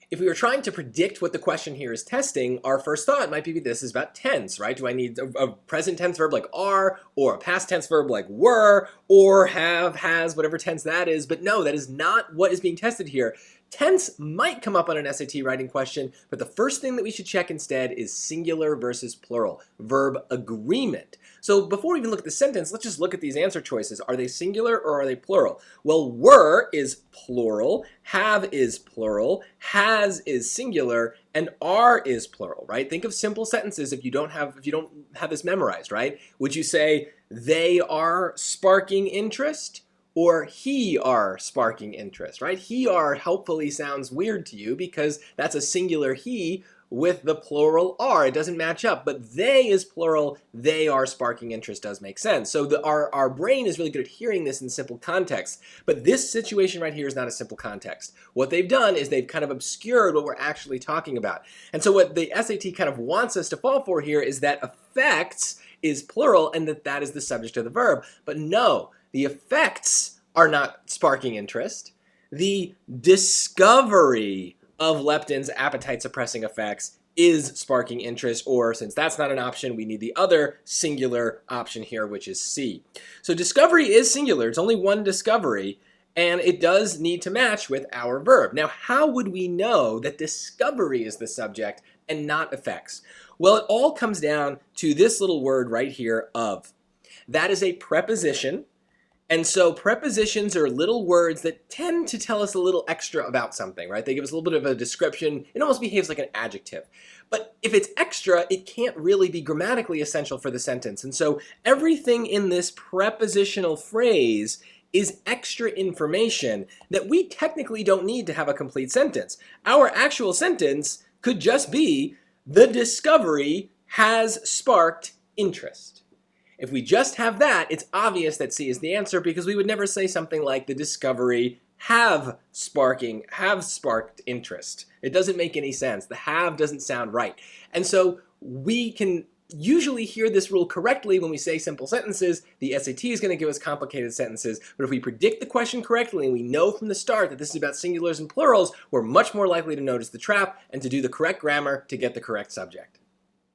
If we were trying to predict what the question here is testing, our first thought might be this is about tense, right? Do I need a present tense verb like are, or a past tense verb like were, or have, has, whatever tense that is? But no, that is not what is being tested here. Tense might come up on an SAT writing question, but the first thing that we should check instead is singular versus plural, verb agreement. So before we even look at the sentence, let's just look at these answer choices. Are they singular or are they plural? Well, were is plural, have is plural, has is singular, and are is plural, right? Think of simple sentences if you don't have this memorized, right? Would you say they are sparking interest? Or he are sparking interest, right? He are helpfully sounds weird to you because that's a singular he with the plural are. It doesn't match up, but they is plural, they are sparking interest does make sense. So our brain is really good at hearing this in simple context, but this situation right here is not a simple context. What they've done is they've kind of obscured what we're actually talking about. And so what the SAT kind of wants us to fall for here is that affects is plural and that is the subject of the verb, but no. The effects are not sparking interest. The discovery of leptin's appetite-suppressing effects is sparking interest, or since that's not an option, we need the other singular option here, which is C. So discovery is singular. It's only one discovery, and it does need to match with our verb. Now, how would we know that discovery is the subject and not effects? Well, it all comes down to this little word right here, of. That is a preposition. And so prepositions are little words that tend to tell us a little extra about something, right? They give us a little bit of a description. It almost behaves like an adjective. But if it's extra, it can't really be grammatically essential for the sentence. And so everything in this prepositional phrase is extra information that we technically don't need to have a complete sentence. Our actual sentence could just be, the discovery has sparked interest. If we just have that, it's obvious that C is the answer because we would never say something like the discovery have sparked interest. It doesn't make any sense. The have doesn't sound right. And so we can usually hear this rule correctly when we say simple sentences. The SAT is going to give us complicated sentences, but if we predict the question correctly and we know from the start that this is about singulars and plurals, we're much more likely to notice the trap and to do the correct grammar to get the correct subject.